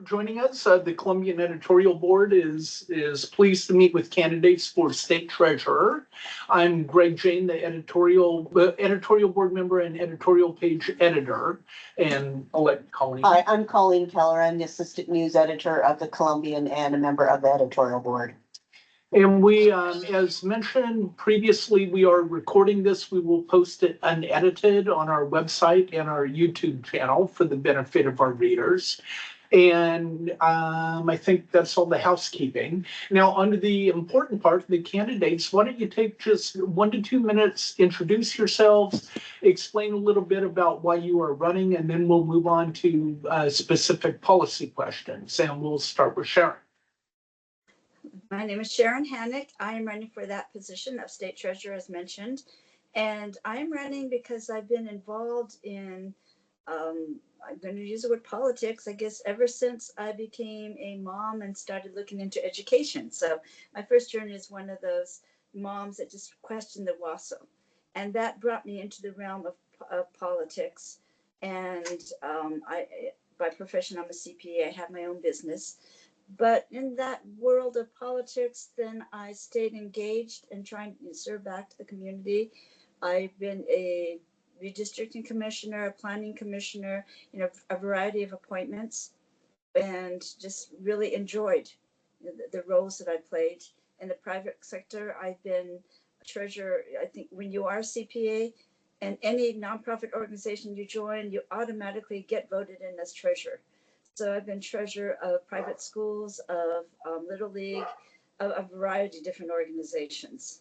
joining us. The Columbian Editorial Board is pleased to meet with candidates for state treasurer. I'm Greg Jane, the editorial board member and editorial page editor, and I'll let Colleen. Hi, I'm Colleen Keller. I'm the assistant news editor of the Columbian and a member of the editorial board. And we, as mentioned previously, we are recording this. We will post it unedited on our website and our YouTube channel for the benefit of our readers. And I think that's all the housekeeping. Now, on to the important part, the candidates. Why don't you take just 1 to 2 minutes, introduce yourselves, explain a little bit about why you are running, and then we'll move on to specific policy questions. And we'll start with Sharon. My name is Sharon Hanek. I am running for that position of state treasurer, as mentioned. And I am running because I've been involved in, I'm going to use the word politics, I guess, ever since I became a mom and started looking into education. So my first journey is one of those moms that just questioned the WASO. And that brought me into the realm of politics. And by profession, I'm a CPA. I have my own business. But in that world of politics, then I stayed engaged and trying to serve back to the community. I've been a redistricting commissioner, a planning commissioner, a variety of appointments, and just really enjoyed the roles that I played. In the private sector, I've been a treasurer. I think when you are a CPA and any nonprofit organization you join, you automatically get voted in as treasurer. So I've been treasurer of private schools, of Little League, of a variety of different organizations.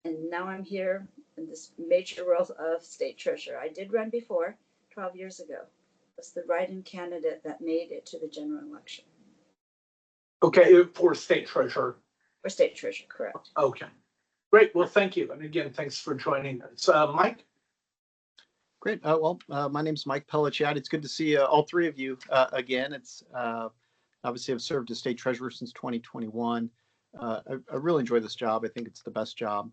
And now I'm here in this major role of state treasurer. I did run before, 12 years ago. I was the write-in candidate that made it to the general election. Okay, for state treasurer. For state treasurer, correct. Okay, great. Well, thank you. And again, thanks for joining us. Mike? Great. My name's Mike Pellicciotti. It's good to see all three of you again. It's obviously I've served as state treasurer since 2021. I really enjoy this job. I think it's the best job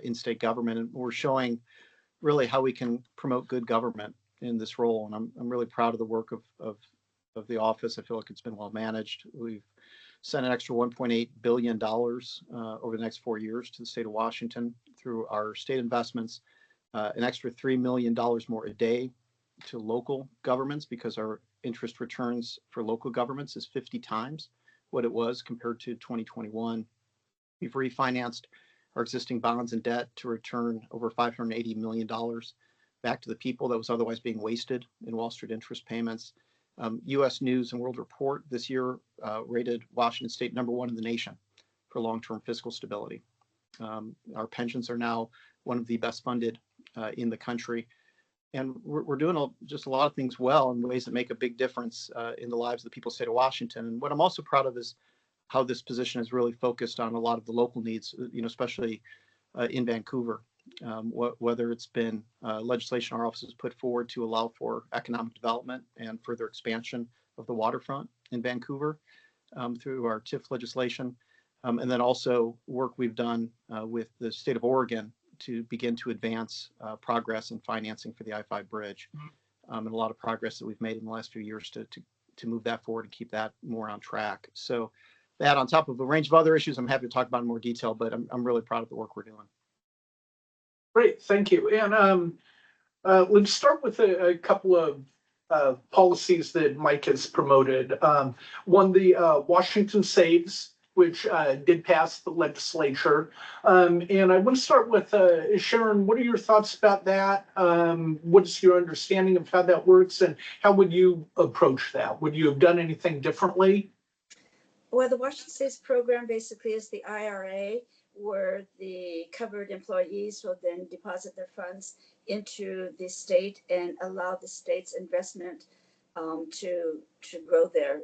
in state government, and we're showing really how we can promote good government in this role. And I'm really proud of the work of the office. I feel like it's been well managed. We've sent an extra $1.8 billion over the next 4 years to the state of Washington through our state investments. An extra $3 million more a day to local governments, because our interest returns for local governments is 50 times what it was compared to 2021. We've refinanced our existing bonds and debt to return over $580 million back to the people that was otherwise being wasted in Wall Street interest payments. U.S. News and World Report this year rated Washington State #1 in the nation for long-term fiscal stability. Our pensions are now one of the best funded in the country. And we're doing just a lot of things well in ways that make a big difference in the lives of the people of the state of Washington. And what I'm also proud of is how this position is really focused on a lot of the local needs, especially in Vancouver, whether it's been legislation our office has put forward to allow for economic development and further expansion of the waterfront in Vancouver through our TIF legislation. And then also work we've done with the state of Oregon to begin to advance progress and financing for the I-5 bridge, and a lot of progress that we've made in the last few years to move that forward and keep that more on track. So that, on top of a range of other issues, I'm happy to talk about in more detail, but I'm really proud of the work we're doing. Great, thank you. And let's start with a couple of policies that Mike has promoted. One, the Washington Saves, which did pass the legislature. And I want to start with Sharon. What are your thoughts about that? What is your understanding of how that works, and how would you approach that? Would you have done anything differently? Well, the Washington State's program basically is the IRA, where the covered employees will then deposit their funds into the state and allow the state's investment to grow their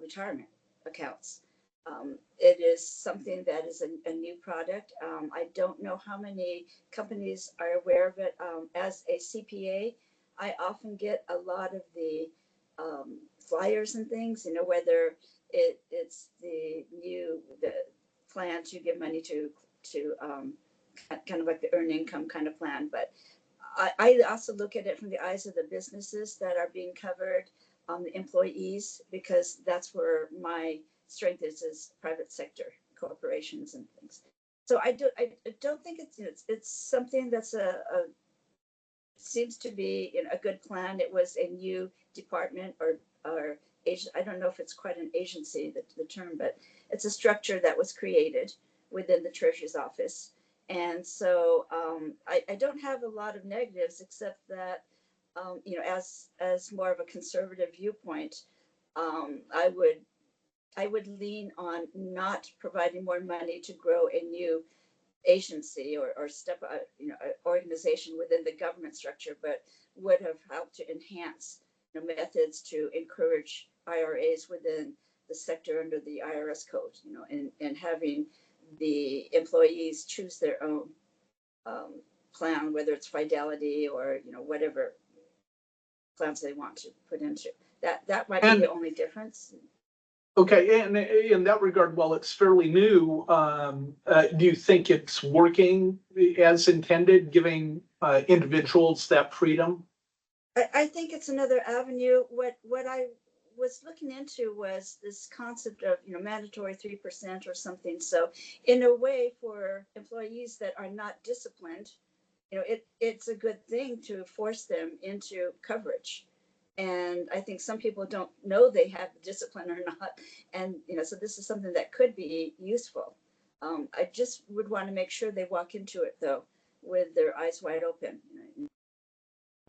retirement accounts. It is something that is a new product. I don't know how many companies are aware of it. As a CPA, I often get a lot of the flyers and things, whether it's the plan to give money to kind of like the earned income kind of plan. But I also look at it from the eyes of the businesses that are being covered, the employees, because that's where my strength is private sector corporations and things. So I don't think it's something that's seems to be a good plan. It was a new department or I don't know if it's quite an agency, the term, but it's a structure that was created within the Treasury's office. And so I don't have a lot of negatives, except that, as more of a conservative viewpoint, I would lean on not providing more money to grow a new agency or organization within the government structure, but would have helped to enhance methods to encourage IRAs within the sector under the IRS code, and having the employees choose their own plan, whether it's Fidelity or whatever plans they want to put into. That might be the only difference. Okay, and in that regard, while it's fairly new, do you think it's working as intended, giving individuals that freedom? I think it's another avenue. What I was looking into was this concept of mandatory 3% or something. So in a way, for employees that are not disciplined, it's a good thing to force them into coverage. And I think some people don't know they have the discipline or not. And, so this is something that could be useful. I just would want to make sure they walk into it, though, with their eyes wide open,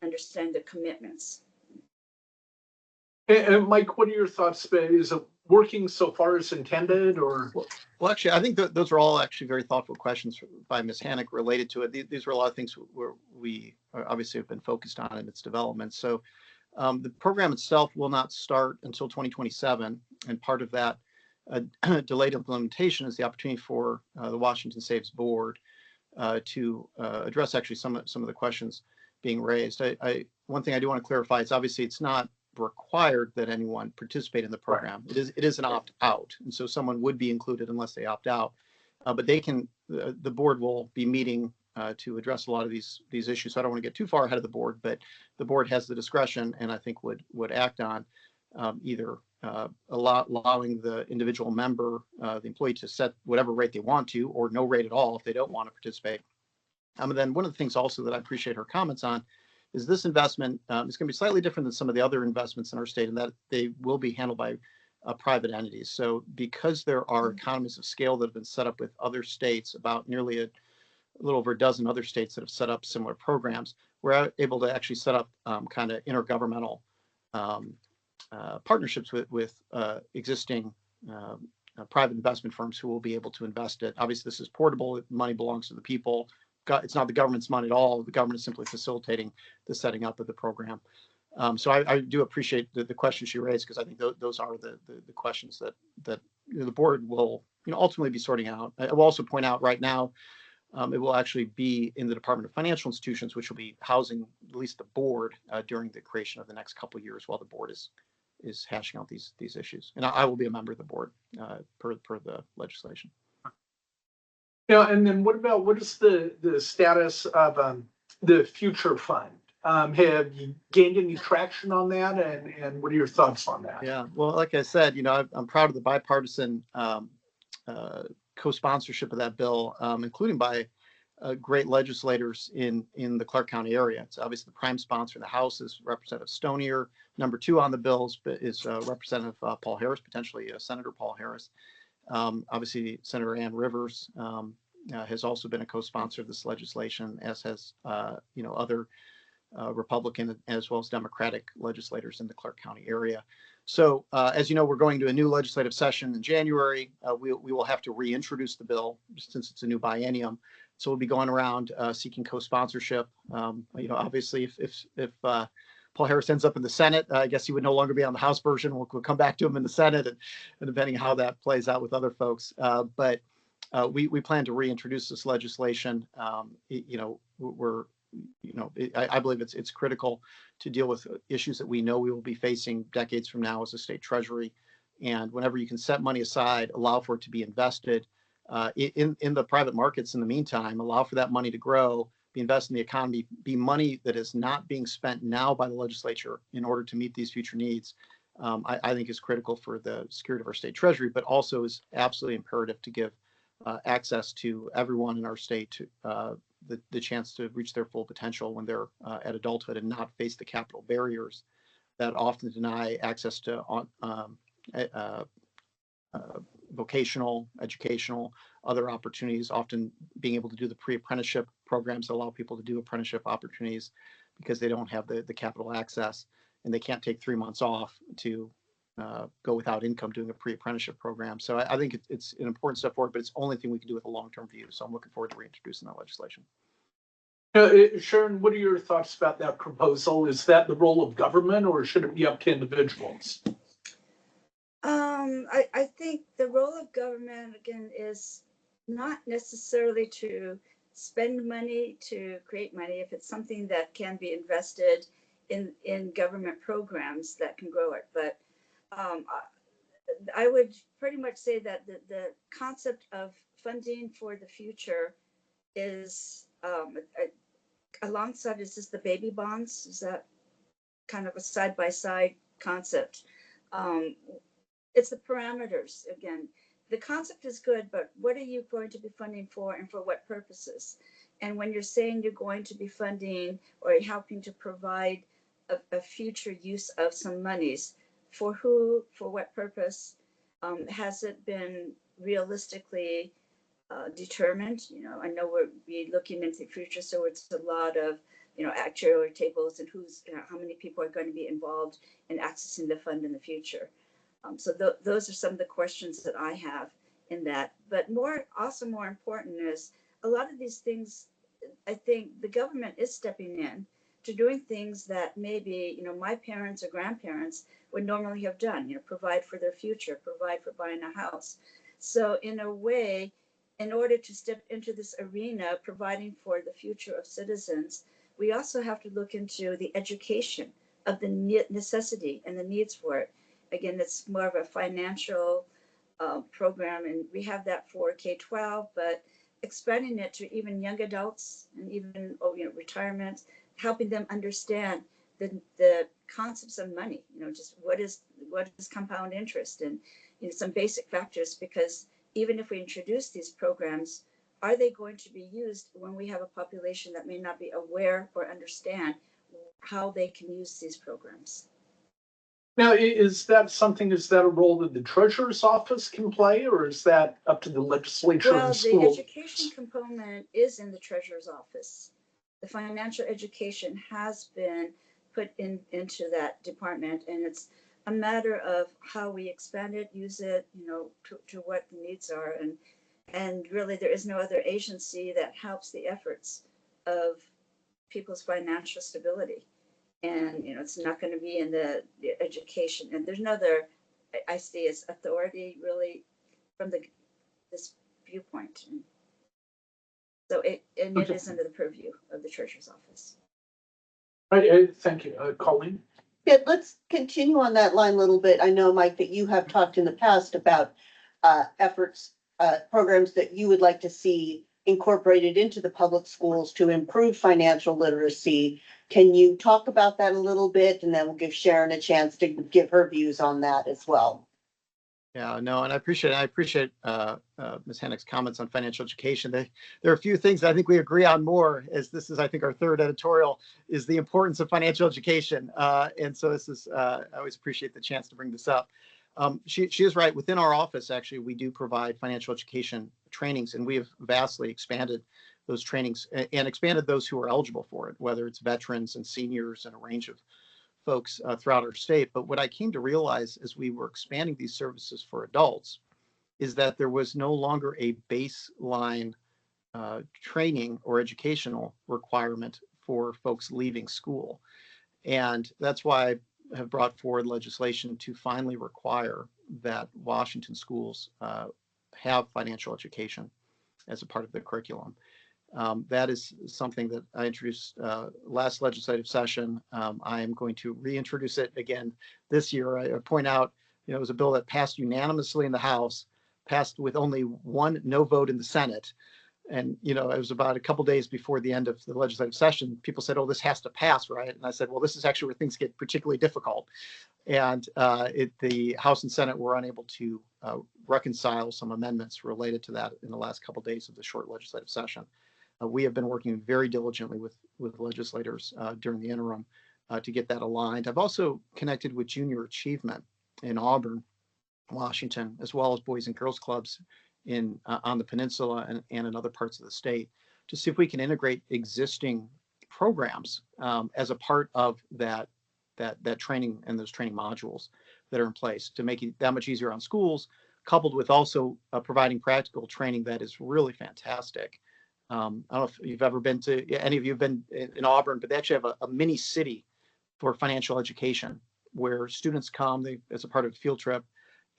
understand the commitments. And Mike, what are your thoughts? Is it working so far as intended, or? Well, actually, I think those are all actually very thoughtful questions by Ms. Hanek related to it. These were a lot of things where we obviously have been focused on in its development. So the program itself will not start until 2027, and part of that delayed implementation is the opportunity for the Washington Saves Board to address actually some of the questions being raised. One thing I do want to clarify is obviously it's not required that anyone participate in the program. Right. It is an opt-out, and so someone would be included unless they opt out. But they can. The board will be meeting to address a lot of these issues. So I don't want to get too far ahead of the board, but the board has the discretion, and I think would act on either allowing the individual member, the employee, to set whatever rate they want to, or no rate at all if they don't want to participate. And then one of the things also that I appreciate her comments on is this investment is going to be slightly different than some of the other investments in our state, in that they will be handled by private entities. So because there are economies of scale that have been set up with other states, about nearly a little over a dozen other states that have set up similar programs, we're able to actually set up kind of intergovernmental partnerships with existing private investment firms who will be able to invest it. Obviously, this is portable. Money belongs to the people. It's not the government's money at all. The government is simply facilitating the setting up of the program. So I do appreciate the questions she raised, because I think those are the questions that the board will ultimately be sorting out. I will also point out right now, it will actually be in the Department of Financial Institutions, which will be housing at least the board during the creation of the next couple of years while the board is hashing out these issues. And I will be a member of the board per the legislation. Yeah, and then what is the status of the future fund? Have you gained any traction on that, and what are your thoughts on that? Yeah, well, like I said, I'm proud of the bipartisan co-sponsorship of that bill, including by great legislators in the Clark County area. It's obviously the prime sponsor in the House is Representative Stonier. Number 2 on the bills is Representative Paul Harris, potentially Senator Paul Harris. Obviously, Senator Ann Rivers has also been a co-sponsor of this legislation, as has other Republican as well as Democratic legislators in the Clark County area. So, as you know, we're going to a new legislative session in January. We will have to reintroduce the bill since it's a new biennium. So we'll be going around seeking co-sponsorship. Obviously, if Paul Harris ends up in the Senate, I guess he would no longer be on the House version. We'll come back to him in the Senate, and depending on how that plays out with other folks. But we plan to reintroduce this legislation. I believe it's critical to deal with issues that we know we will be facing decades from now as a state treasury. And whenever you can set money aside, allow for it to be invested in the private markets in the meantime, allow for that money to grow, be invested in the economy, be money that is not being spent now by the legislature in order to meet these future needs, I think is critical for the security of our state treasury, but also is absolutely imperative to give access to everyone in our state to the chance to reach their full potential when they're at adulthood and not face the capital barriers that often deny access to vocational, educational, other opportunities, often being able to do the pre-apprenticeship programs that allow people to do apprenticeship opportunities because they don't have the capital access and they can't take 3 months off to go without income doing a pre-apprenticeship program. So I think it's an important step forward, but it's the only thing we can do with a long-term view. So I'm looking forward to reintroducing that legislation. Sharon, what are your thoughts about that proposal? Is that the role of government or should it be up to individuals? I think the role of government, again, is not necessarily to spend money to create money. If it's something that can be invested in government programs that can grow it. But I would pretty much say that the concept of funding for the future is alongside, is this the baby bonds? Is that kind of a side-by-side concept? It's the parameters again. The concept is good, but what are you going to be funding for and for what purposes? And when you're saying you're going to be funding or helping to provide a future use of some monies, for who, for what purpose, has it been realistically determined? I know we'll be looking into the future, so it's a lot of, actuarial tables and who's, how many people are going to be involved in accessing the fund in the future. So those are some of the questions that I have in that. But more important is a lot of these things, I think the government is stepping in to doing things that maybe, my parents or grandparents would normally have done, provide for their future, provide for buying a house. So in a way, in order to step into this arena, providing for the future of citizens, we also have to look into the education of the necessity and the needs for it. Again, it's more of a financial program, and we have that for K-12, but expanding it to even young adults and even retirement, helping them understand the concepts of money. Just what is compound interest and some basic factors. Because even if we introduce these programs, are they going to be used when we have a population that may not be aware or understand how they can use these programs? Now, is that a role that the treasurer's office can play, or is that up to the legislature Well, and the school? education component is in the treasurer's office. The financial education has been put into that department, and it's a matter of how we expand it, use it, to what the needs are. And really, there is no other agency that helps the efforts of people's financial stability. And it's not going to be in the education, and there's no other I see as authority really from this viewpoint. And so it is under the purview of the treasurer's office. Thank you, Colleen. Yeah, let's continue on that line a little bit. I know, Mike, that you have talked in the past about programs that you would like to see incorporated into the public schools to improve financial literacy. Can you talk about that a little bit? And then we'll give Sharon a chance to give her views on that as well. Yeah, no, and I appreciate Ms. Hanek's comments on financial education. There are a few things I think we agree on more, as this is, I think, our third editorial, is the importance of financial education. And so this is, I always appreciate the chance to bring this up. She is right. Within our office, actually, we do provide financial education trainings, and we have vastly expanded those trainings and expanded those who are eligible for it, whether it's veterans and seniors and a range of folks throughout our state. But what I came to realize as we were expanding these services for adults is that there was no longer a baseline training or educational requirement for folks leaving school. And that's why I have brought forward legislation to finally require that Washington schools have financial education as a part of their curriculum. That is something that I introduced last legislative session. I am going to reintroduce it again this year. I point out, it was a bill that passed unanimously in the House, passed with only one no vote in the Senate. And, it was about a couple days before the end of the legislative session. People said, "Oh, this has to pass, right?" And I said, "Well, this is actually where things get particularly difficult." And the House and Senate were unable to reconcile some amendments related to that in the last couple of days of the short legislative session. We have been working very diligently with legislators during the interim to get that aligned. I've also connected with Junior Achievement in Auburn, Washington, as well as Boys and Girls Clubs on the peninsula and in other parts of the state, to see if we can integrate existing programs as a part of that training and those training modules that are in place to make it that much easier on schools, coupled with also providing practical training that is really fantastic. I don't know if you've ever been to, any of you have been in Auburn, but they actually have a mini city for financial education where students come as a part of a field trip,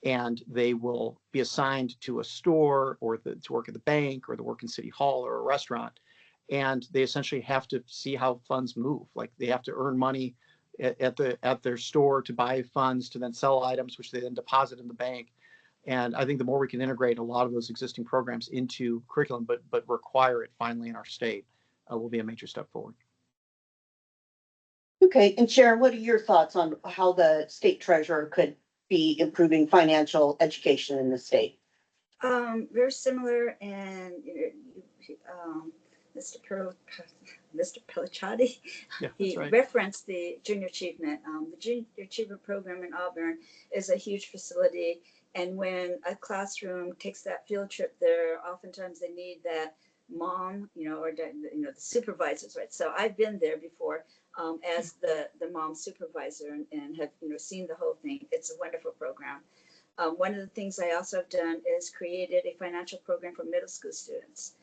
and they will be assigned to a store or to work at the bank or to work in City Hall or a restaurant. And they essentially have to see how funds move. Like they have to earn money at their store to buy funds to then sell items, which they then deposit in the bank. And I think the more we can integrate a lot of those existing programs into curriculum, but require it finally in our state, will be a major step forward. Okay, and Sharon, what are your thoughts on how the state treasurer could be improving financial education in the state? Very similar, and Mr. Pellicciotti, Yeah, he that's right. referenced the Junior Achievement. The Junior Achievement program in Auburn is a huge facility, and when a classroom takes that field trip there, oftentimes they need that mom, or the supervisors, right? So I've been there before as the mom supervisor and have seen the whole thing. It's a wonderful program. One of the things I also have done is created a financial program for middle school students.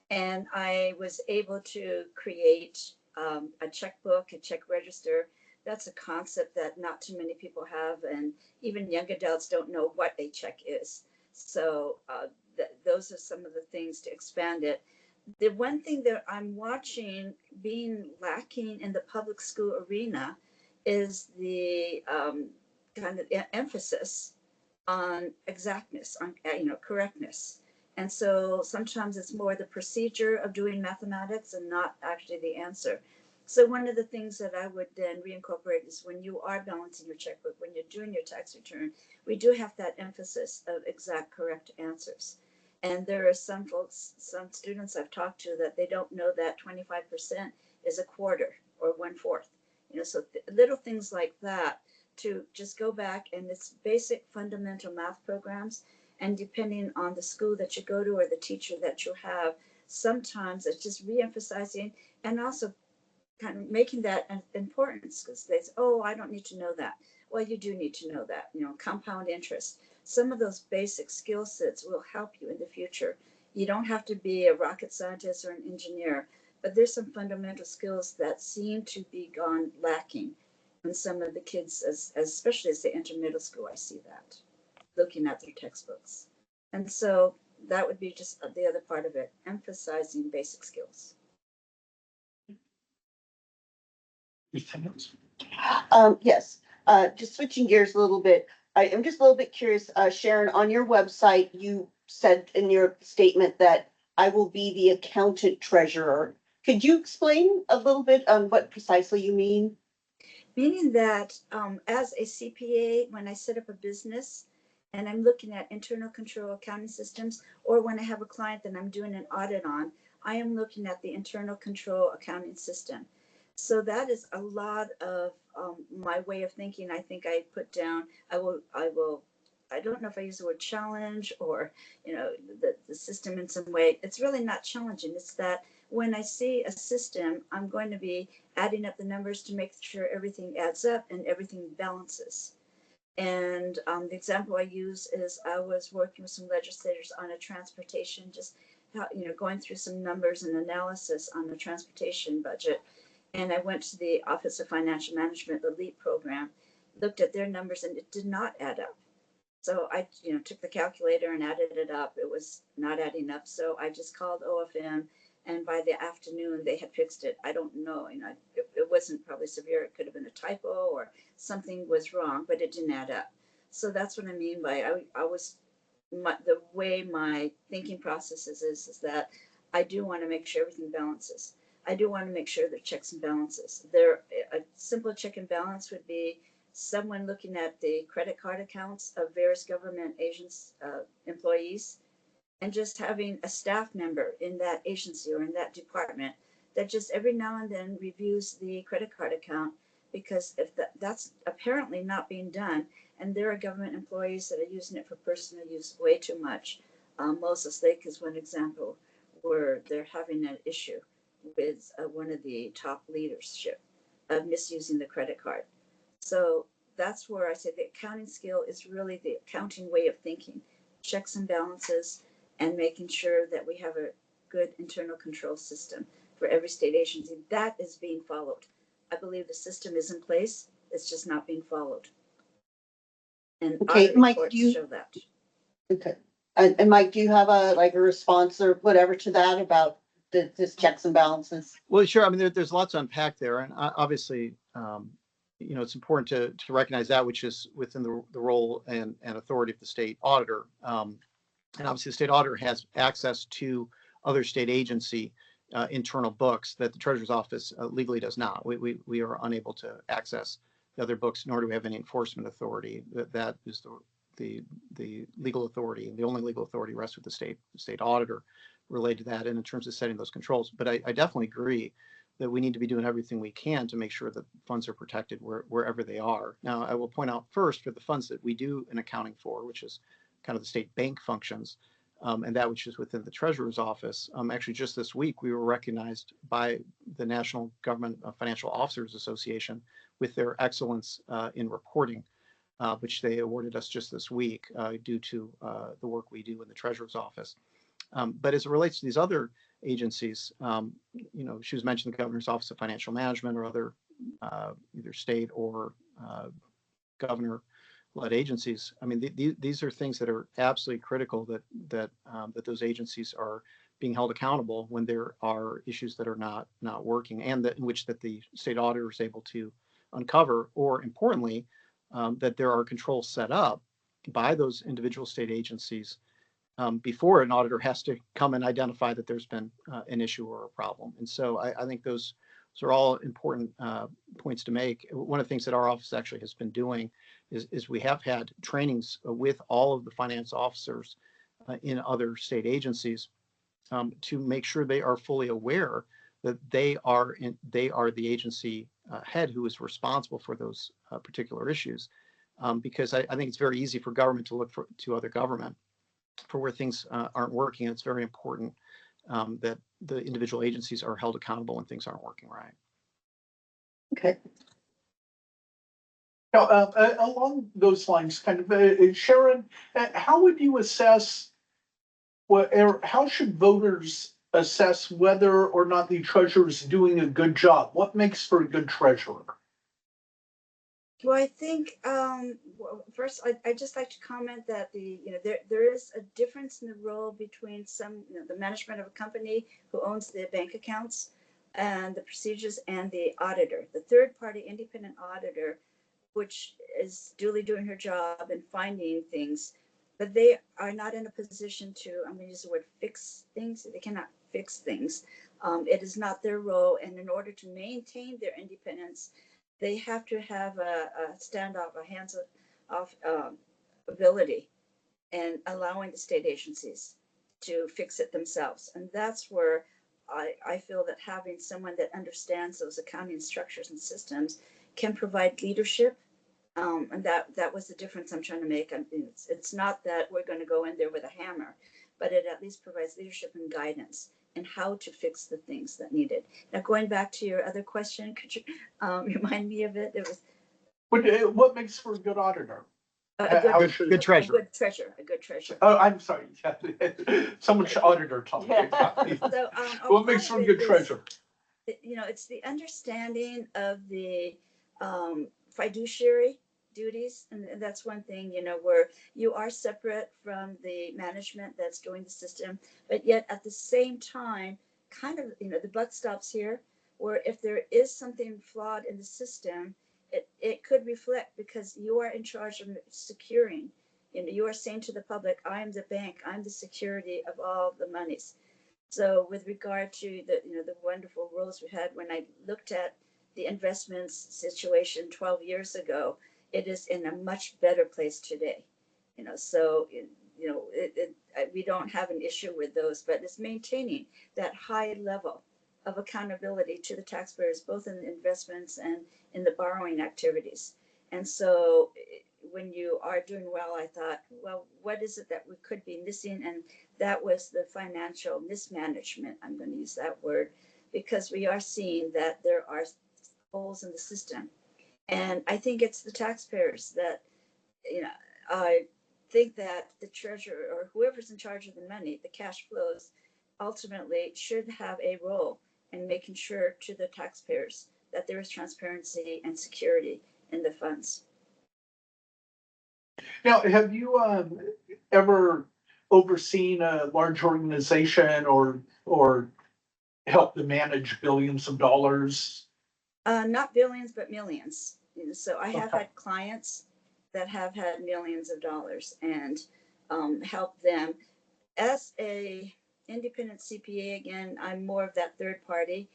And I was able to create a checkbook, a check register. That's a concept that not too many people have, and even young adults don't know what a check is. So those are some of the things to expand it. The one thing that I'm watching being lacking in the public school arena is the kind of emphasis on exactness, on correctness. And so sometimes it's more the procedure of doing mathematics and not actually the answer. So one of the things that I would then reincorporate is when you are balancing your checkbook, when you're doing your tax return, we do have that emphasis of exact correct answers. And there are some folks, some students I've talked to that they don't know that 25% is a quarter or 1/4. So little things like that, to just go back, and it's basic fundamental math programs. And depending on the school that you go to or the teacher that you have, sometimes it's just reemphasizing and also kind of making that an importance, because they say, "Oh, I don't need to know that." Well, you do need to know that, compound interest. Some of those basic skill sets will help you in the future. You don't have to be a rocket scientist or an engineer, but there's some fundamental skills that seem to be gone lacking in some of the kids, especially as they enter middle school. I see that looking at their textbooks. And so that would be just the other part of it, emphasizing basic skills. Yes, just switching gears a little bit. I am just a little bit curious, Sharon, on your website, you said in your statement that I will be the accountant treasurer. Could you explain a little bit on what precisely you mean? Meaning that as a CPA, when I set up a business and I'm looking at internal control accounting systems, or when I have a client that I'm doing an audit on, I am looking at the internal control accounting system. So that is a lot of my way of thinking. I think I put down, I don't know if I use the word challenge or, the system in some way. It's really not challenging. It's that when I see a system, I'm going to be adding up the numbers to make sure everything adds up and everything balances. And the example I use is I was working with some legislators on a transportation, just going through some numbers and analysis on the transportation budget. And I went to the Office of Financial Management, the LEAP program, looked at their numbers, and it did not add up. So I, took the calculator and added it up. It was not adding up. So I just called OFM, and by the afternoon they had fixed it. I don't know, it wasn't probably severe. It could have been a typo or something was wrong, but it didn't add up. So that's what I mean by the way my thinking process is that I do want to make sure everything balances. I do want to make sure there are checks and balances. There, a simple check and balance would be someone looking at the credit card accounts of various government agents, employees, and just having a staff member in that agency or in that department that just every now and then reviews the credit card account, because if that's apparently not being done, and there are government employees that are using it for personal use way too much. Moses Lake is one example where they're having an issue with one of the top leadership of misusing the credit card. So that's where I say the accounting skill is really the accounting way of thinking, checks and balances, and making sure that we have a good internal control system for every state agency. That is being followed. I believe the system is in place. It's just not being followed. And Okay, audit Mike, reports do you, show that. okay. And Mike, do you have a response or whatever to that about this checks and balances? Well, sure. I mean, there's lots to unpack there, and obviously, it's important to recognize that which is within the role and authority of the state auditor. And obviously, the state auditor has access to other state agency internal books that the Treasurer's Office legally does not. We are unable to access the other books, nor do we have any enforcement authority. That is the legal authority, and the only legal authority rests with the state auditor related to that, and in terms of setting those controls. But I definitely agree that we need to be doing everything we can to make sure that funds are protected wherever they are. Now, I will point out first, for the funds that we do an accounting for, which is kind of the state bank functions, and that which is within the Treasurer's Office. Actually, just this week, we were recognized by the National Government Financial Officers Association with their excellence in reporting, which they awarded us just this week due to the work we do in the Treasurer's Office. But as it relates to these other agencies, she was mentioning the Governor's Office of Financial Management or other either state or governor-led agencies. I mean, these are things that are absolutely critical that those agencies are being held accountable when there are issues that are not working, and that in which that the state auditor is able to uncover, or importantly, that there are controls set up by those individual state agencies before an auditor has to come and identify that there's been an issue or a problem. And so I think those are all important points to make. One of the things that our office actually has been doing is we have had trainings with all of the finance officers in other state agencies to make sure they are fully aware that they are the agency head who is responsible for those particular issues. Because I think it's very easy for government to look to other government for where things aren't working. It's very important that the individual agencies are held accountable when things aren't working right. Okay. Now, along those lines, kind of, Sharon, how would you assess how should voters assess whether or not the treasurer is doing a good job? What makes for a good treasurer? Well, I think first I'd just like to comment that there is a difference in the role between the management of a company who owns the bank accounts and the procedures, and the auditor, the third party independent auditor, which is duly doing her job and finding things, but they are not in a position to, I'm going to use the word, fix things. They cannot fix things. It is not their role, and in order to maintain their independence, they have to have a standoff, a hands-off ability, and allowing the state agencies to fix it themselves. And that's where I feel that having someone that understands those accounting structures and systems can provide leadership. And that was the difference I'm trying to make. I mean, it's not that we're going to go in there with a hammer, but it at least provides leadership and guidance and how to fix the things that needed. Now, going back to your other question, could you remind me of it? It was What makes for a good auditor? Good treasurer. A good treasurer. Oh, I'm sorry. So much auditor talk. So, What makes for a good treasurer? It's the understanding of the fiduciary duties, and that's one thing, where you are separate from the management that's doing the system, but yet at the same time, kind of, the buck stops here, where if there is something flawed in the system, it could reflect, because you are in charge of securing, you are saying to the public, I am the bank, I'm the security of all the monies. So with regard to the wonderful rules we had, when I looked at the investments situation 12 years ago, it is in a much better place today. So we don't have an issue with those, but it's maintaining that high level of accountability to the taxpayers, both in the investments and in the borrowing activities. And so when you are doing well, I thought, well, what is it that we could be missing? And that was the financial mismanagement. I'm going to use that word because we are seeing that there are holes in the system. And I think it's the taxpayers that, I think that the treasurer or whoever's in charge of the money, the cash flows, ultimately should have a role in making sure to the taxpayers that there is transparency and security in the funds. Now, have you ever overseen a large organization or helped to manage billions of dollars? Not billions, but millions. So I have Okay. had clients that have had millions of dollars and help them. As a independent CPA, again, I'm more of that third party.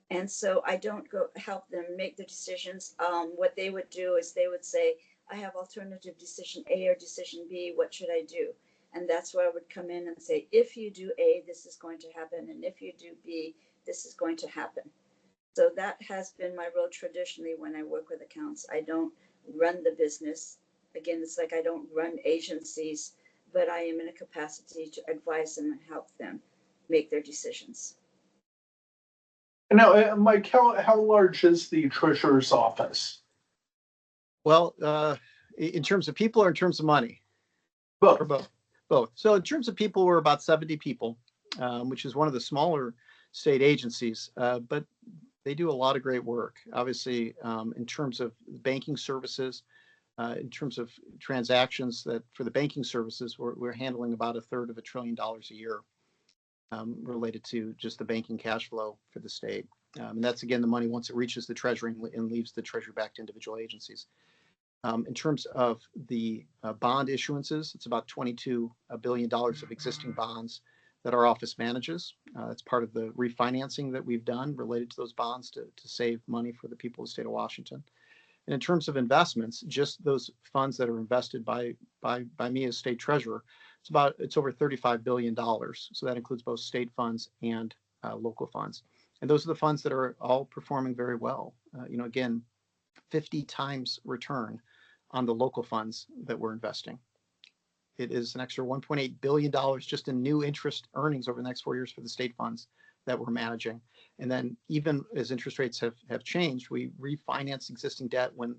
And so I don't go help them make the decisions. What they would do is they would say, I have alternative decision A or decision B. What should I do? And that's where I would come in and say, if you do A, this is going to happen. And if you do B, this is going to happen. So that has been my role traditionally when I work with accounts. I don't run the business. Again, it's like I don't run agencies, but I am in a capacity to advise them and help them make their decisions. Now, Mike, how large is the treasurer's office? Well, in terms of people or in terms of money? Both. Or both? Both. So in terms of people, we're about 70 people, which is one of the smaller state agencies, but they do a lot of great work. Obviously, in terms of banking services, in terms of transactions that for the banking services, we're handling about $1/3 trillion a year related to just the banking cash flow for the state. And that's, again, the money once it reaches the Treasury and leaves the Treasury back to individual agencies. In terms of the bond issuances, it's about $22 billion of existing bonds that our office manages. It's part of the refinancing that we've done related to those bonds to save money for the people of the state of Washington. And in terms of investments, just those funds that are invested by me as state treasurer, it's over $35 billion. So that includes both state funds and local funds. And those are the funds that are all performing very well. Again, 50 times return on the local funds that we're investing. It is an extra $1.8 billion just in new interest earnings over the next 4 years for the state funds that we're managing. And then even as interest rates have changed, we refinanced existing debt when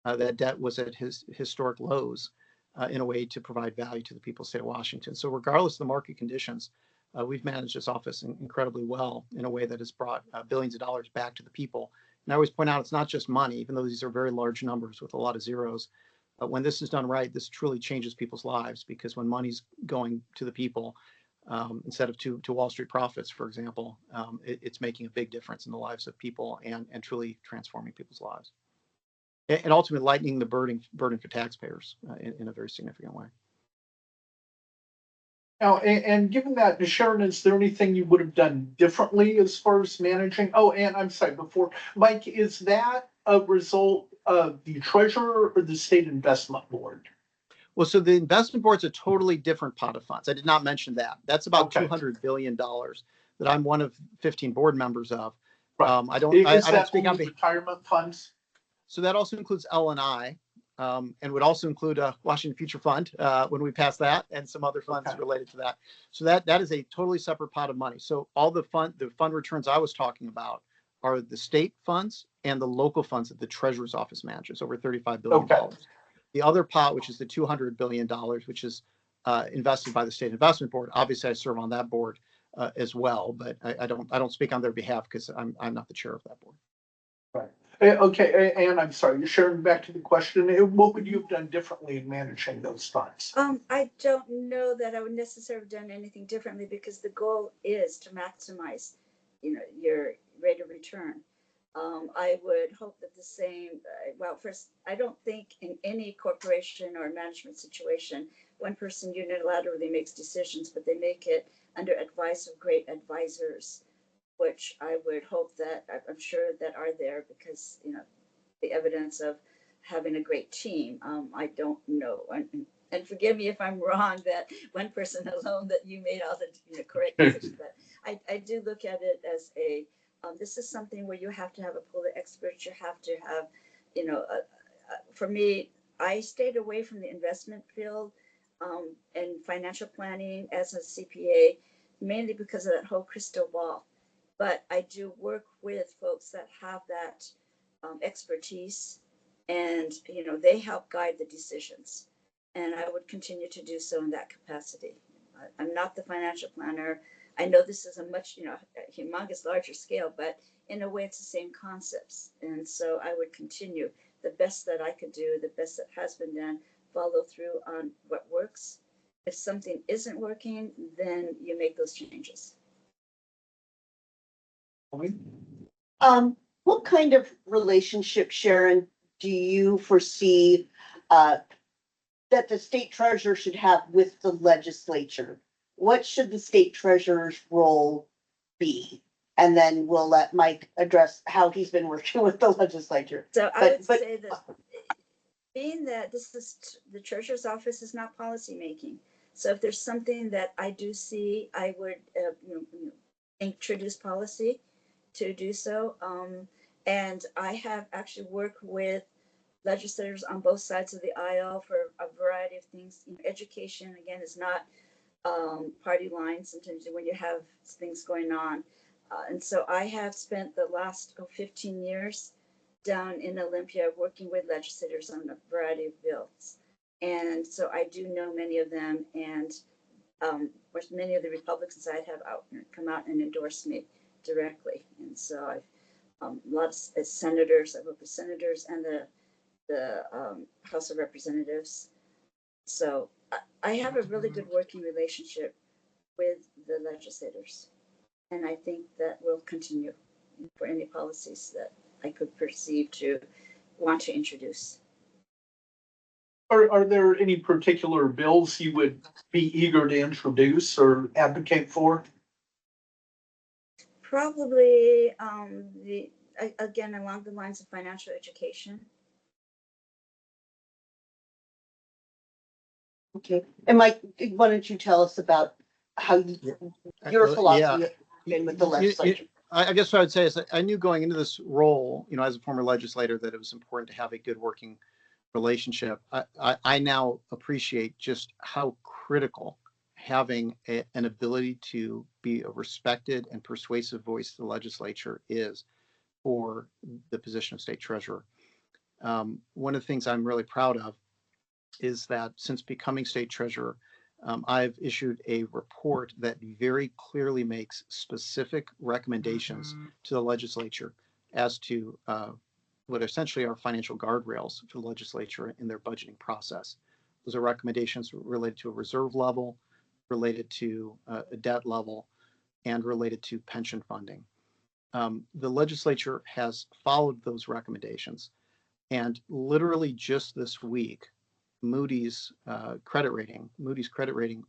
that debt was at historic lows in a way to provide value to the people of the state of Washington. So regardless of the market conditions, we've managed this office incredibly well in a way that has brought billions of dollars back to the people. And I always point out it's not just money, even though these are very large numbers with a lot of zeros. When this is done right, this truly changes people's lives, because when money's going to the people instead of to Wall Street profits, for example, it's making a big difference in the lives of people and truly transforming people's lives. And ultimately lightening the burden for taxpayers in a very significant way. Now, and given that, Sharon, is there anything you would have done differently as far as managing? Oh, and I'm sorry, before, Mike, is that a result of the treasurer or the state investment board? Well, so the investment board's a totally different pot of funds. I did not mention that. That's about Okay. $200 billion that I'm one of 15 board members of. Right. I don't speak on retirement funds. So that also includes L&I, and would also include a Washington Future Fund when we pass that, and some other funds related to that. So that is a totally separate pot of money. So all the fund returns I was talking about are the state funds and the local funds that the Treasurer's office manages, over $35 billion. Okay. The other pot, which is the $200 billion, which is invested by the State Investment Board. Obviously, I serve on that board as well, but I don't speak on their behalf because I'm not the chair of that board. Right. Okay, and I'm sorry, Sharon, back to the question. What would you have done differently in managing those funds? I don't know that I would necessarily have done anything differently, because the goal is to maximize, your rate of return. I would hope that the same, well, first, I don't think in any corporation or management situation, one person unilaterally makes decisions, but they make it under advice of great advisors, which I would hope that, I'm sure that are there because, the evidence of having a great team. I don't know. And forgive me if I'm wrong that one person alone that you made all the correct decisions, but I do look at it as this is something where you have to have a pool of experts. You have to have, for me, I stayed away from the investment field and financial planning as a CPA, mainly because of that whole crystal ball. But I do work with folks that have that expertise, and they help guide the decisions. And I would continue to do so in that capacity. I'm not the financial planner. I know this is a much, a humongous larger scale, but in a way it's the same concepts. And so I would continue the best that I could do, the best that has been done, follow through on what works. If something isn't working, then you make those changes. What kind of relationship, Sharon, do you foresee that the state treasurer should have with the legislature? What should the state treasurer's role be? And then we'll let Mike address how he's been working with the legislature. So I would say that being that this is the treasurer's office is not policy making. So if there's something that I do see, I would introduce policy to do so. And I have actually worked with legislators on both sides of the aisle for a variety of things. Education, again, is not party lines sometimes when you have things going on. And so I have spent the last 15 years down in Olympia working with legislators on a variety of bills. And so I do know many of them, and many of the Republican side have come out and endorsed me directly. And so I've lots of senators, I work with senators and the House of Representatives. So I have a really good working relationship with the legislators. And I think that will continue for any policies that I could perceive to want to introduce. Are there any particular bills you would be eager to introduce or advocate for? Probably again, along the lines of financial education. Okay. And Mike, why don't you tell us about how your philosophy has been with the legislature? I guess what I would say is that I knew going into this role, as a former legislator, that it was important to have a good working relationship. I now appreciate just how critical having an ability to be a respected and persuasive voice to the legislature is for the position of state treasurer. One of the things I'm really proud of is that since becoming state treasurer, I've issued a report that very clearly makes specific recommendations to the legislature as to what essentially are financial guardrails for the legislature in their budgeting process. Those are recommendations related to a reserve level, related to a debt level, and related to pension funding. The legislature has followed those recommendations, and literally just this week, Moody's credit rating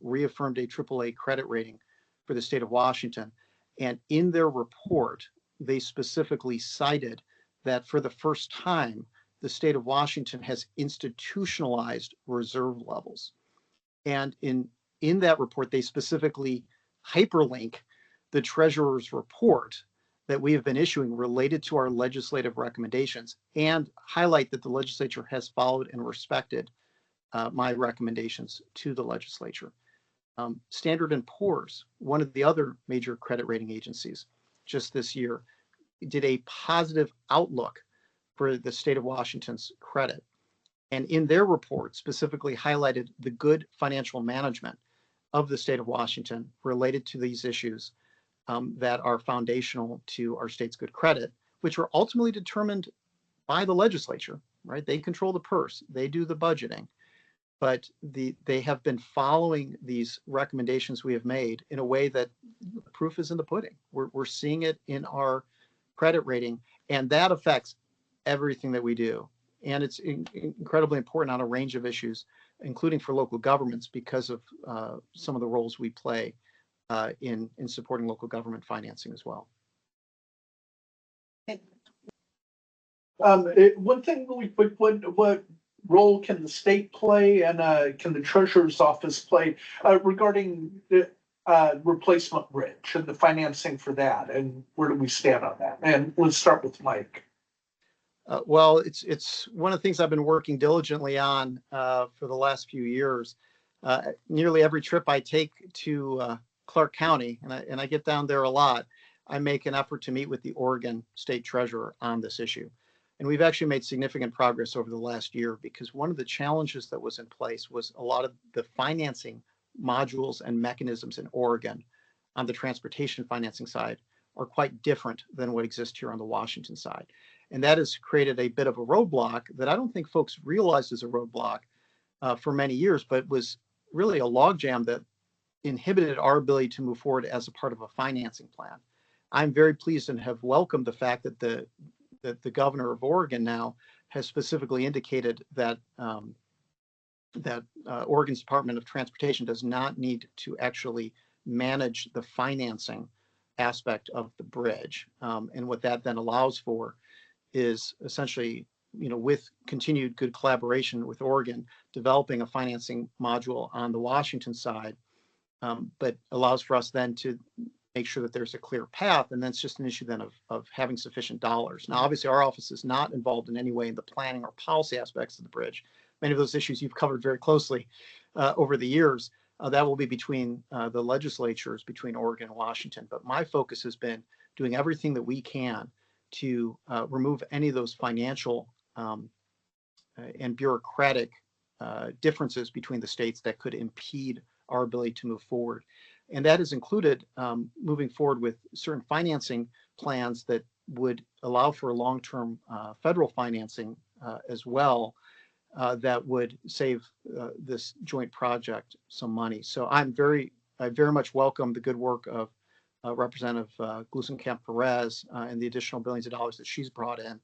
reaffirmed a AAA credit rating for the state of Washington. And in their report, they specifically cited that for the first time, the state of Washington has institutionalized reserve levels. And in that report, they specifically hyperlink the treasurer's report that we have been issuing related to our legislative recommendations and highlight that the legislature has followed and respected my recommendations to the legislature. Standard & Poor's, one of the other major credit rating agencies, just this year, did a positive outlook for the state of Washington's credit. And in their report, specifically highlighted the good financial management of the state of Washington related to these issues that are foundational to our state's good credit, which are ultimately determined by the legislature, right? They control the purse, they do the budgeting. But they have been following these recommendations we have made in a way that the proof is in the pudding. We're seeing it in our credit rating, and that affects everything that we do. And it's incredibly important on a range of issues, including for local governments, because of some of the roles we play in supporting local government financing as well. One thing really quick, what role can the state play and can the treasurer's office play regarding the replacement bridge and the financing for that, and where do we stand on that? And let's start with Mike. Well, it's one of the things I've been working diligently on for the last few years. Nearly every trip I take to Clark County, and I get down there a lot, I make an effort to meet with the Oregon State Treasurer on this issue. And we've actually made significant progress over the last year, because one of the challenges that was in place was a lot of the financing modules and mechanisms in Oregon on the transportation financing side are quite different than what exists here on the Washington side. And that has created a bit of a roadblock that I don't think folks realized is a roadblock for many years, but was really a logjam that inhibited our ability to move forward as a part of a financing plan. I'm very pleased and have welcomed the fact that the governor of Oregon now has specifically indicated that Oregon's Department of Transportation does not need to actually manage the financing aspect of the bridge. And what that then allows for is essentially, with continued good collaboration with Oregon, developing a financing module on the Washington side, but allows for us then to make sure that there's a clear path. And then it's just an issue then of having sufficient dollars. Now, obviously, our office is not involved in any way in the planning or policy aspects of the bridge. Many of those issues you've covered very closely over the years. That will be between the legislatures, between Oregon and Washington. But my focus has been doing everything that we can to remove any of those financial and bureaucratic differences between the states that could impede our ability to move forward. And that has included moving forward with certain financing plans that would allow for long-term federal financing as well, that would save this joint project some money. So I very much welcome the good work of Representative Gluesenkamp-Perez and the additional billions of dollars that she's brought in.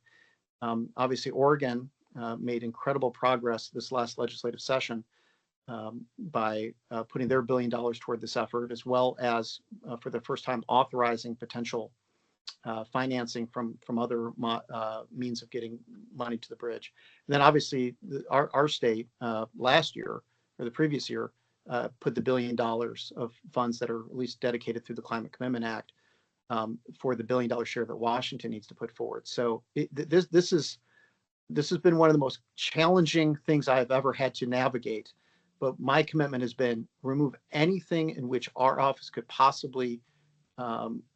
Obviously, Oregon made incredible progress this last legislative session by putting their $1 billion toward this effort, as well as for the first time authorizing potential financing from other means of getting money to the bridge. And then obviously our state last year, or the previous year, put the $1 billion of funds that are at least dedicated through the Climate Commitment Act for the $1 billion share that Washington needs to put forward. So this has been one of the most challenging things I've ever had to navigate. But my commitment has been remove anything in which our office could possibly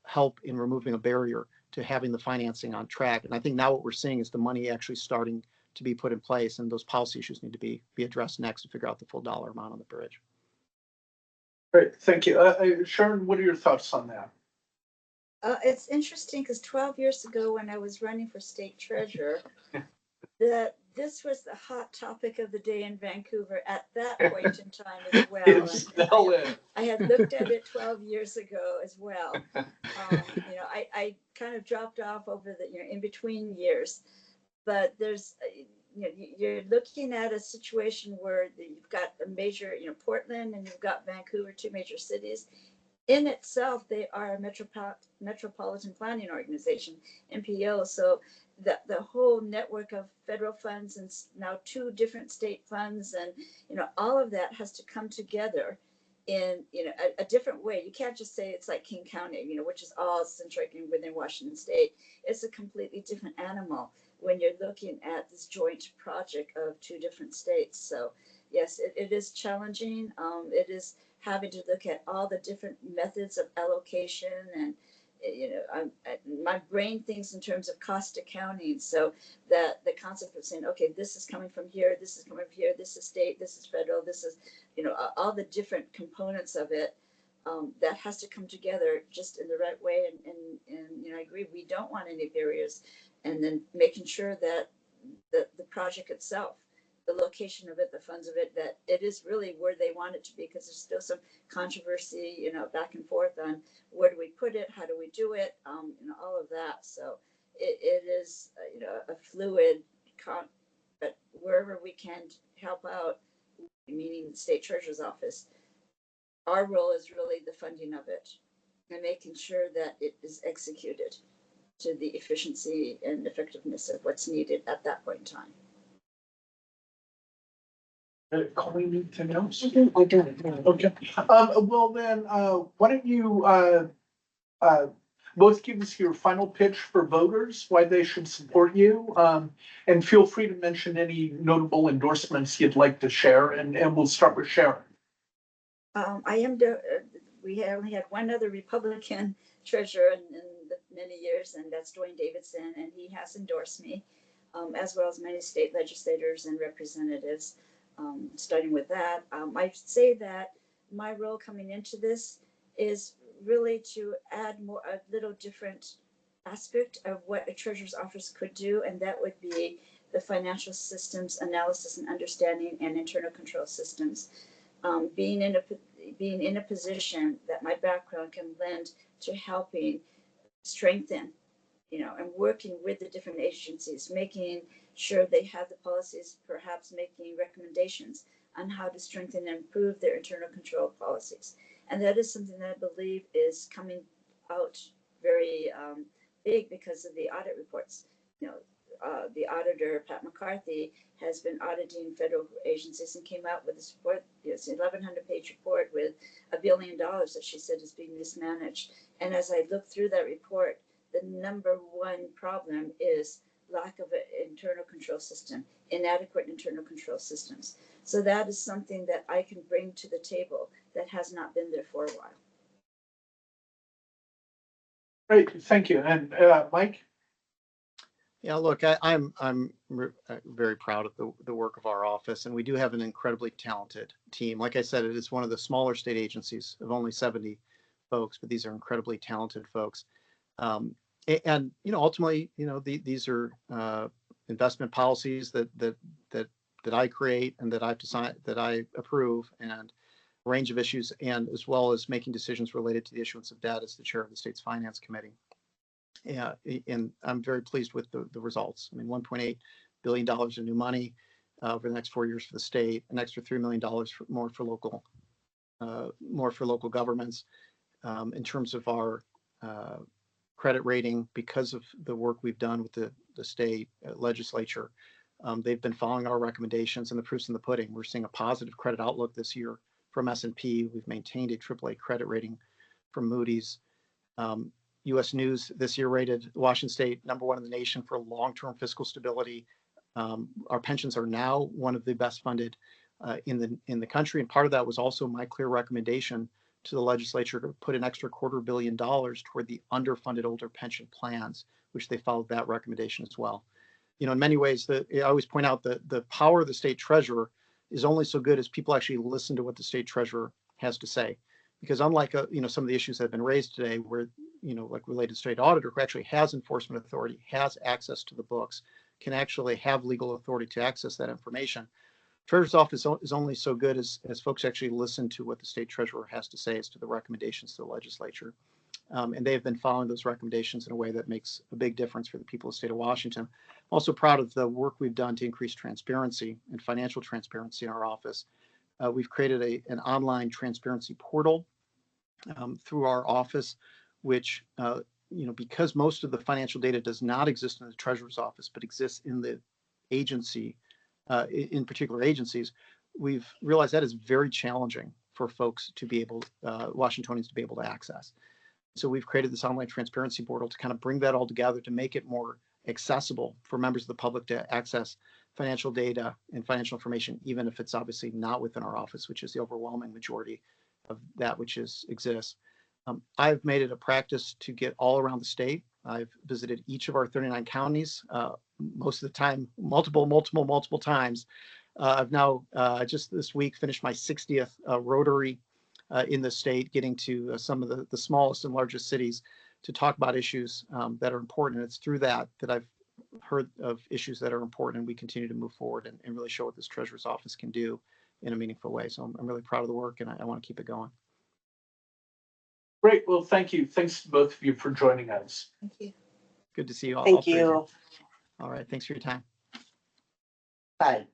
help in removing a barrier to having the financing on track. And I think now what we're seeing is the money actually starting to be put in place, and those policy issues need to be addressed next to figure out the full dollar amount on the bridge. Great, thank you. Sharon, what are your thoughts on that? It's interesting because 12 years ago when I was running for state treasurer, that this was the hot topic of the day in Vancouver at that point in time as well. It's still is. I had looked at it 12 years ago as well. I kind of dropped off over the in between years, but there's you're looking at a situation where you've got a major Portland and you've got Vancouver, two major cities. In itself, they are a metropolitan planning organization, MPO. So the whole network of federal funds and now two different state funds, and all of that has to come together in a different way. You can't just say it's like King County, which is all centric within Washington State. It's a completely different animal when you're looking at this joint project of two different states. So yes, it is challenging. It is having to look at all the different methods of allocation, and my brain thinks in terms of cost accounting. So that the concept of saying, okay, this is coming from here, this is coming from here, this is state, this is federal, this is all the different components of it, that has to come together just in the right way. And I agree, we don't want any barriers. And then making sure that the project itself the location of it, the funds of it, that it is really where they want it to be, because there's still some controversy, back and forth on where do we put it, how do we do it, all of that. So it is, a fluid, but wherever we can help out, meaning the state treasurer's office, our role is really the funding of it and making sure that it is executed to the efficiency and effectiveness of what's needed at that point in time. Calling anything else? I don't. Okay. Well then, why don't you, both give us your final pitch for voters, why they should support you, and feel free to mention any notable endorsements you'd like to share, and we'll start with Sharon. We only had one other Republican treasurer in the many years, and that's Dwayne Davidson, and he has endorsed me, as well as many state legislators and representatives. Starting with that, I say that my role coming into this is really to add a little different aspect of what a treasurer's office could do, and that would be the financial systems analysis and understanding and internal control systems. Being in a position that my background can lend to helping strengthen, and working with the different agencies, making sure they have the policies, perhaps making recommendations on how to strengthen and improve their internal control policies. And that is something that I believe is coming out very big because of the audit reports. The auditor, Pat McCarthy, has been auditing federal agencies and came out with this report. It's an 1,100-page report with $1 billion that she said is being mismanaged. And as I look through that report, the number one problem is lack of an internal control system, inadequate internal control systems. So that is something that I can bring to the table that has not been there for a while. Great, thank you. And Mike? Yeah, look, I'm very proud of the work of our office, and we do have an incredibly talented team. Like I said, it is one of the smaller state agencies of only 70 folks, but these are incredibly talented folks. And ultimately, these are investment policies that I create and that I approve, and a range of issues, and as well as making decisions related to the issuance of debt as the chair of the state's finance committee. Yeah, and I'm very pleased with the results. I mean, $1.8 billion in new money over the next 4 years for the state, an extra $3 million more for local governments. In terms of our credit rating, because of the work we've done with the state legislature, they've been following our recommendations, and the proof's in the pudding. We're seeing a positive credit outlook this year from S&P. We've maintained a AAA credit rating from Moody's. U.S. News this year rated Washington State #1 in the nation for long-term fiscal stability. Our pensions are now one of the best funded in the country, and part of that was also my clear recommendation to the legislature to put an extra $250 million toward the underfunded older pension plans, which they followed that recommendation as well. In many ways, I always point out that the power of the state treasurer is only so good as people actually listen to what the state treasurer has to say. Because unlike some of the issues that have been raised today, where like related to state auditor, who actually has enforcement authority, has access to the books, can actually have legal authority to access that information. Treasurer's office is only so good as folks actually listen to what the state treasurer has to say as to the recommendations to the legislature. And they have been following those recommendations in a way that makes a big difference for the people of the state of Washington. I'm also proud of the work we've done to increase transparency and financial transparency in our office. We've created an online transparency portal through our office, which, because most of the financial data does not exist in the treasurer's office, but exists in the agency, in particular agencies, we've realized that is very challenging for folks to be able, Washingtonians to be able to access. So we've created this online transparency portal to kind of bring that all together to make it more accessible for members of the public to access financial data and financial information, even if it's obviously not within our office, which is the overwhelming majority of that which exists. I've made it a practice to get all around the state. I've visited each of our 39 counties, most of the time, multiple times. I've now just this week finished my 60th Rotary in the state, getting to some of the smallest and largest cities to talk about issues that are important. And it's through that I've heard of issues that are important, and we continue to move forward and really show what this treasurer's office can do in a meaningful way. So I'm really proud of the work, and I want to keep it going. Great. Well, thank you. Thanks to both of you for joining us. Thank you. Good to see you all. Thank all three of you. All right. Thanks for your time. Bye.